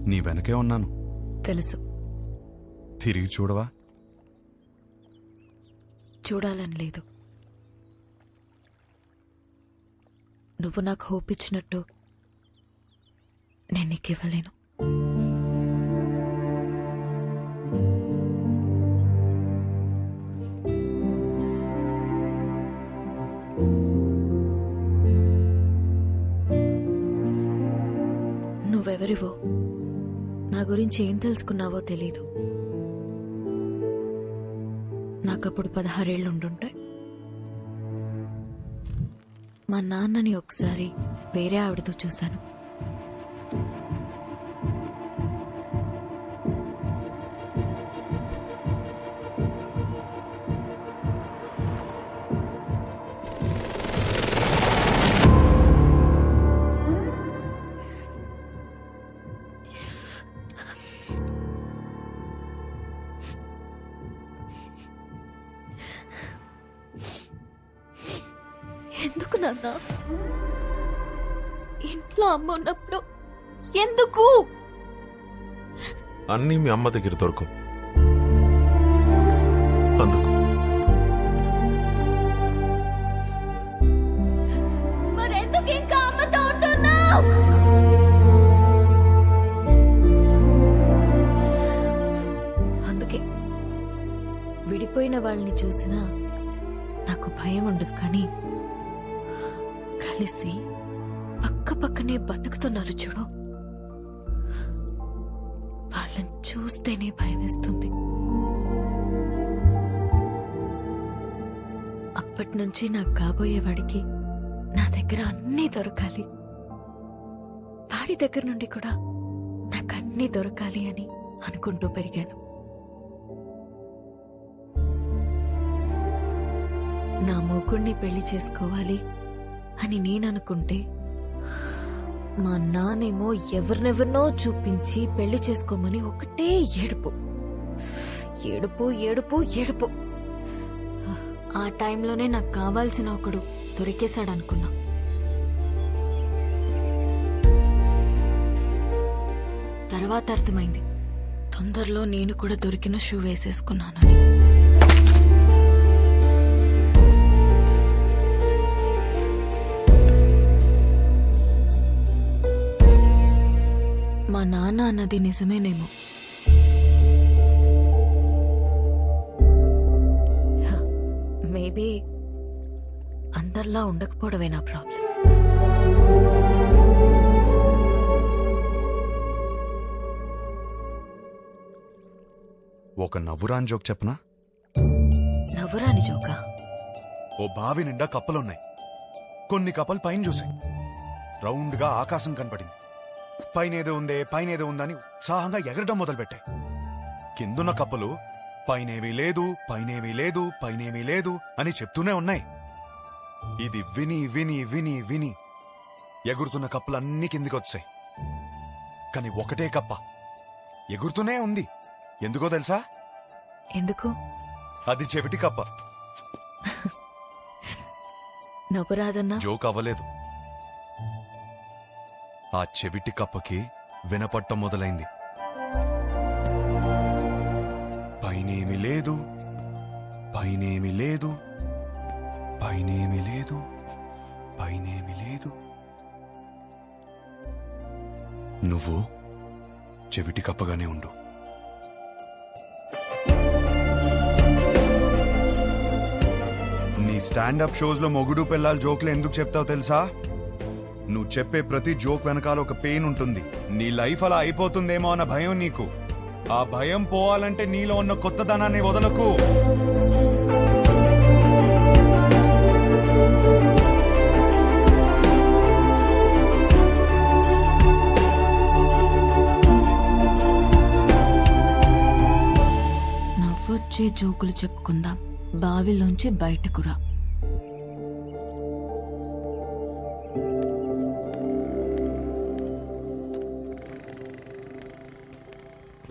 నీ వెనకే ఉన్నాను. తెలుసు. తిరిగి చూడవా? చూడాలని లేదు. నువ్వు నాకు హోప్ ఇచ్చినట్టు నేను నీకు ఇవ్వలేను. నువ్వెవరివో, నా గురించి ఏం తెలుసుకున్నావో తెలీదు. నాకప్పుడు 16 ఏళ్ళు ఉండుంటాయి. మా నాన్నని ఒకసారి వేరే ఆవిడతో చూశాను. ఎందుకు నాన్న? ఇంట్లో అమ్మ ఉన్నప్పుడు ఎందుకు? అన్నీ మీ అమ్మ దగ్గర దొరకవు, అందుకు. మరెందుకు ఇంకా అమ్మతో ఉంటున్నావు? అందుకే విడిపోయిన వాళ్ళని చూసినా నాకు భయం ఉండదు, కానీ కలిసి పక్క పక్కనే బతుకుతున్నారు చూడు, వాళ్ళని చూస్తేనే భయం వేస్తుంది. అప్పటి నుంచి నాకు కాబోయేవాడికి నా దగ్గర అన్నీ దొరకాలి, వాడి దగ్గర నుండి కూడా నాకు అన్నీ దొరకాలి అని అనుకుంటూ పెరిగాను. నా మొగుణ్ణి పెళ్లి చేసుకోవాలి అని నేననుకుంటే మా నానేమో ఎవరినెవరినో చూపించి పెళ్లి చేసుకోమని ఒకటే ఏడుపు ఏడుపు ఏడుపు ఏడుపు. ఆ టైంలోనే నాకు కావాల్సిన ఒకడు దొరికేశాడనుకున్నా. తర్వాత అర్థమైంది, తొందరలో నేను కూడా దొరికిన షూ వేసేసుకున్నానని. మా నాన్న అన్నది నిజమేనేమో. మేబీ అందరిలా ఉండకపోవడమే నా ప్రాబ్లం. ఒక నవ్వురాని జోక్ చెప్పనా? నవ్వురాని జోకా? ఓ బావి నిండా కప్పలున్నాయి. కొన్ని కప్పలు పైన చూసాయి. రౌండ్ గా ఆకాశం కనపడింది. పైనేదో ఉందని ఉత్సాహంగా ఎగరడం మొదలుపెట్టాయి. కిందున్న కప్పలు పైనేమీ లేదు, పైనేమీ లేదు, పైనేమీ లేదు అని చెప్తూనే ఉన్నాయి. ఇది విని విని విని విని ఎగురుతున్న కప్పలన్నీ కిందికొచ్చాయి. కాని ఒకటే కప్ప ఎగురుతూనే ఉంది. ఎందుకో తెలుసా? ఎందుకు? అది చెవిటి కప్ప. నవ్వురాదన్నా? జోక్ అవ్వలేదు. ఆ చెవిటి కప్పకి వినపట్టం మొదలైంది. పైనేమి లేదు, పైనేమి లేదు, పైనేమి లేదు, పైనేమి లేదు. నువ్వు చెవిటి కప్పగానే ఉండు. నీ స్టాండప్ షోస్ లో మొగుడు పెళ్ళాలి జోక్లు ఎందుకు చెప్తావు తెలుసా? నువ్వు చెప్పే ప్రతి జోక్ వెనకాల ఒక పెయిన్ ఉంటుంది. నీ లైఫ్ అలా అయిపోతుందేమో అన్న భయం నీకు. ఆ భయం పోవాలంటే నీలో ఉన్న కొత్తదనాన్ని వదలకు. నవ్వొచ్చే జోకులు చెప్పుకుందాం, బావిలోంచి బయటకు రా.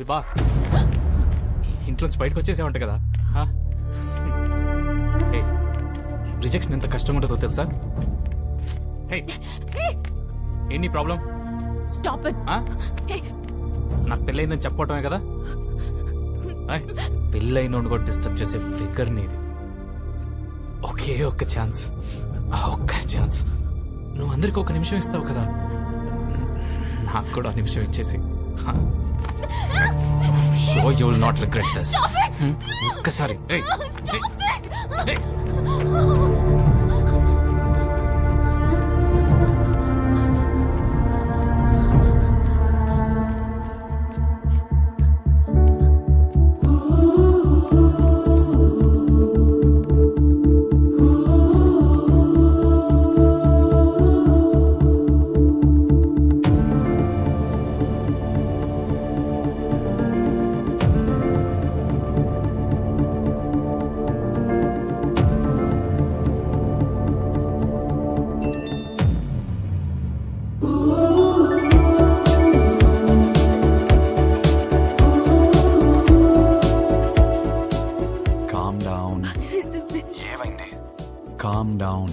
బా ఇంట్లోంచి బయటకు వచ్చేసామంట కదా. రిజెక్షన్ ఎంత కష్టంగా ఉంటుందో తెలుసా? ఏంటి ప్రాబ్లం? Stop it. నాకు పెళ్ళయిందని చెప్పటమే కదా పెళ్ళైన కూడా డిస్టర్బ్ చేసే ఫిగర్ నీది. ఒకే ఒక్క ఛాన్స్, ఆ ఒక్క ఛాన్స్. నువ్వు అందరికి ఒక నిమిషం ఇస్తావు కదా, నాకు కూడా ఆ నిమిషం ఇచ్చేసి. Show you will not regret this. ఒక్కసారి కామ్ డౌన్.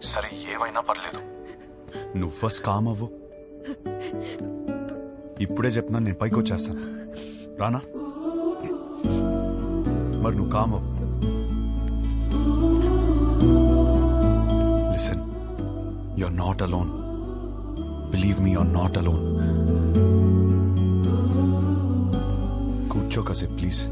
సరే ఏమైనా పర్లేదు, నువ్వు ఫస్ట్ కామ్ అవ్వు. ఇప్పుడే చెప్తున్నాను, నేను పైకి వచ్చేస్తాను. రానా? మరి నువ్వు కామ్ అవ్వు. Listen, you're not alone. Believe me, you're not alone. కూర్చో కాసేపు ప్లీజ్.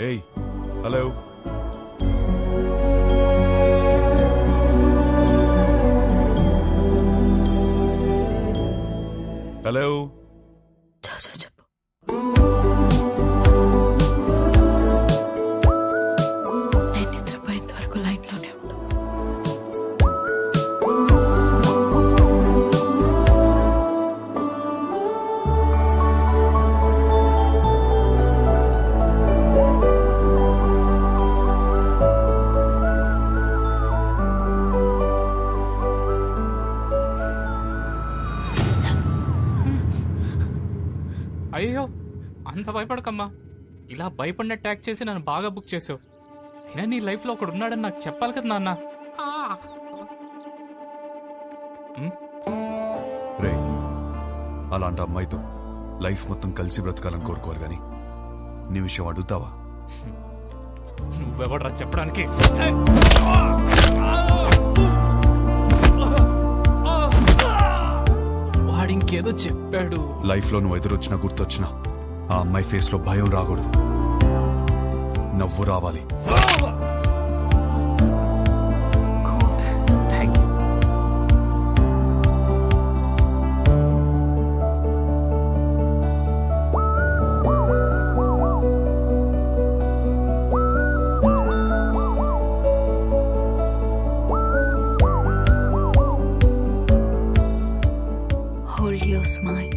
Hey, hello. Hello. చెప్పు. నేను నిద్రపోయేంత వరకు లైన్లోనే ఉండు. అయ్యో, అంత భయపడకమ్మా. ఇలా భయపడినట్టు యాక్ట్ చేసి నన్ను బాగా బుక్ చేసావు. అయినా నీ లైఫ్ లో ఒకడు ఉన్నాడని నాకు చెప్పాలి కదా నాన్న. రే, అలాంటి అమ్మాయితో లైఫ్ మొత్తం కలిసి బ్రతకాలని కోరుకోవాలి కానీ నీ విషయం అడుగుతావా? నువ్వెవడరా చెప్పడానికి? వాడింకేదో చెప్పాడు. లైఫ్ లో నువ్వు ఎదురొచ్చినా గుర్తొచ్చినా ఆ అమ్మాయి ఫేస్ లో భయం రాకూడదు, నవ్వు రావాలి. Thank you. Hold your smile.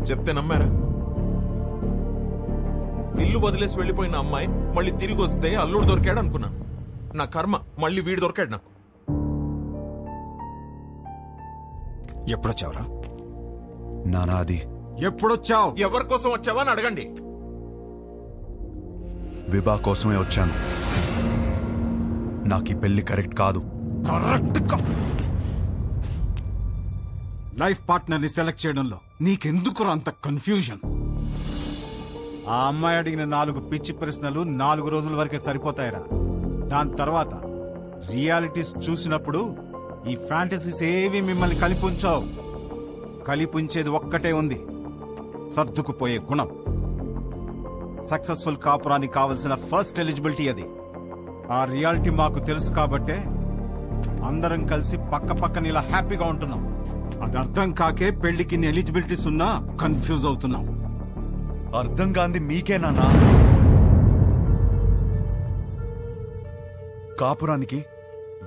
చెప్తే నమ్మారా? ఇల్లు వదిలేసి వెళ్ళిపోయిన అమ్మాయి మళ్ళీ తిరిగి వస్తే అల్లుడు దొరికాడు అనుకున్నా. నా కర్మ, మళ్ళీ వీడు దొరికాడు నాకు. ఎప్పుడొచ్చావురా? నానా అది ఎప్పుడొచ్చావు? ఎవరి కోసం వచ్చావా అని అడగండి. విభా కోసమే వచ్చాను. నాకు ఈ పెళ్లి కరెక్ట్ కాదు. లైఫ్ పార్ట్నర్ ని సెలెక్ట్ చేయడంలో నీకెందుకు అంత కన్ఫ్యూజన్? ఆ అమ్మాయి అడిగిన 4 పిచ్చి ప్రశ్నలు 4 రోజుల వరకే సరిపోతాయిరా. దాని తర్వాత రియాలిటీస్ చూసినప్పుడు ఈ ఫ్యాంటసీస్ ఏవి మిమ్మల్ని కలిపుంచావు. కలిపుంచేది ఒక్కటే ఉంది, సర్దుకుపోయే గుణం. సక్సెస్ఫుల్ కాపురానికి కావలసిన ఫస్ట్ ఎలిజిబిలిటీ అది. ఆ రియాలిటీ మాకు తెలుసు కాబట్టే అందరం కలిసి పక్క పక్కన ఇలా హ్యాపీగా ఉంటున్నాం. అది అర్థం కాకే పెళ్లికి ఎలిజిబిలిటీస్ ఉన్నా కన్ఫ్యూజ్ అవుతున్నాం. అర్థం కాంది మీకే నాన్నా. కాపురానికి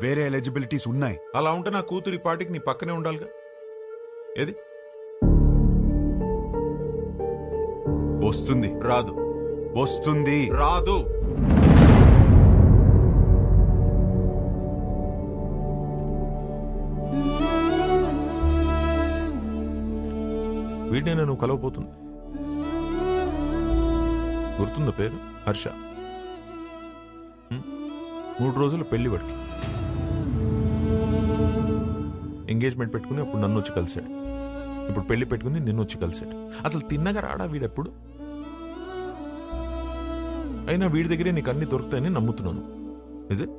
వేరే ఎలిజిబిలిటీస్ ఉన్నాయి. అలా ఉంటే నా కూతురి పాటికి నీ పక్కనే ఉండాలిగా. ఏది వస్తుంది రాదు, వస్తుంది రాదు. వీడినే నువ్వు కలవబోతుంది. గుర్తుందా పేరు? హర్ష. 3 రోజుల పెళ్లి వాడికి. ఎంగేజ్మెంట్ పెట్టుకుని అప్పుడు నన్ను వచ్చి కలిశాడు. ఇప్పుడు పెళ్లి పెట్టుకుని నిన్ను వచ్చి కలిశాడు. అసలు తిన్నగా రాడా వీడెప్పుడు? అయినా వీడి దగ్గరే నీకు అన్ని దొరుకుతాయని నమ్ముతున్నాను. Is it?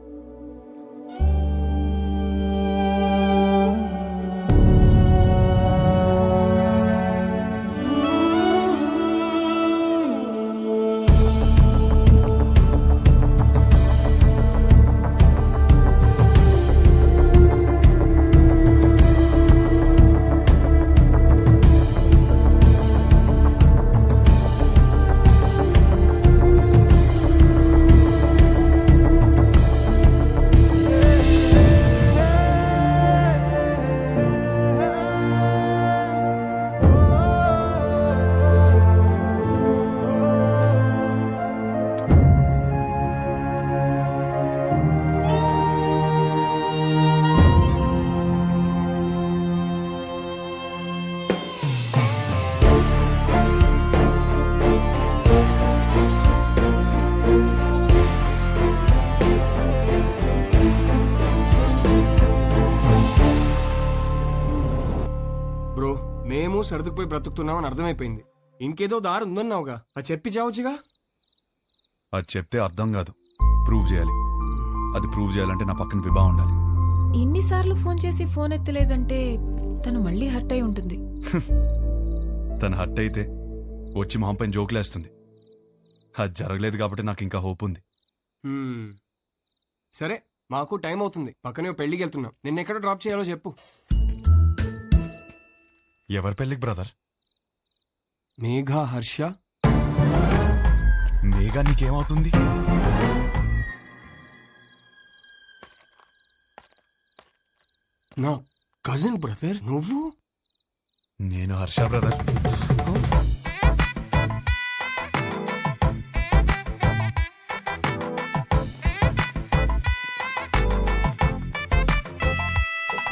బ్రో, మేము సర్దుకుపోయి బ్రతుకుతున్నామని అర్థమైపోయింది. ఇంకేదో దారి ఉందన్నావుగా, అది చెప్పి చావచ్చుగా. అది చెప్తే అర్థం కాదు, ప్రూవ్ చేయాలి. అది ప్రూవ్ చేయాలంటే నా పక్కన విభా ఉండాలి. ఇన్నిసార్లు ఫోన్ చేసి ఫోన్ ఎత్తలేదంటే తను మళ్ళీ హర్ట్ అయి ఉంటుంది. తను హట్ అయితే వచ్చి మొహం పైన జోకులేస్తుంది. అది జరగలేదు కాబట్టి నాకు ఇంకా హోప్ ఉంది. సరే, మాకు టైం అవుతుంది. పక్కనే ఓ పెళ్లికి వెళ్తున్నాం. నిన్నెక్కడ డ్రాప్ చేయాలో చెప్పు. ఎవరి పెళ్ళికి బ్రదర్? మేఘా, హర్ష. మేఘా నీకేమవుతుంది? నా కజిన్ బ్రదర్ నువ్వు. నేను హర్ష బ్రదర్.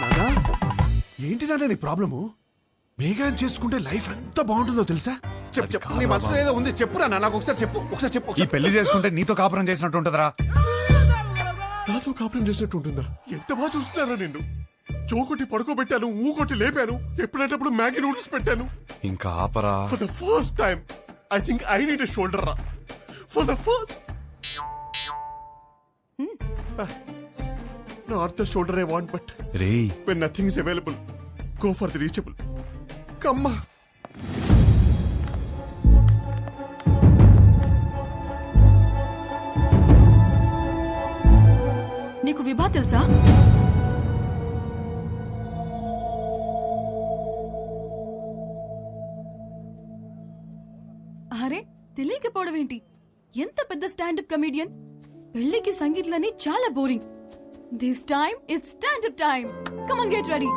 నానా, ఏంటి నాన్న నీ ప్రాబ్లము? మేఘాన్ని చేసుకుంటే లైఫ్ ఎంత బాగుంటుందో తెలుసా? చెప్పు చెప్పు, నీ మనసులో ఏదో ఉంది, చెప్పురా నాన్న. నాకు ఒకసారి చెప్పు, ఒకసారి చెప్పు. ఈ పెళ్లి చేసుకుంటే నీతో కాపురం చేసినట్టు ఉంటుందిరా. నాతో కాపురం చేసినట్టు ఉంటుందా? ఎంత బాగా చూస్తున్నారా నిన్ను. చోకొట్టి పడుకోబెట్టాను, ఊకొట్టి లేపాను, ఎప్పుడంటప్పుడు మ్యాగీ నూడిల్స్ పెట్టాను. ఇంకా ఆపరా. For the first time I think I need a shoulder రా. For the first not the shoulder I want, but రేయ్, when nothing is available, go for the reachable. Come on. నీకు విభా తెలుసా? అరే, తెలియకపోవడం ఏంటి? ఎంత పెద్ద స్టాండప్ కమెడియన్. పెళ్లికి సంగీత్లని చాలా boring. This time it's standup time. Come on, get ready.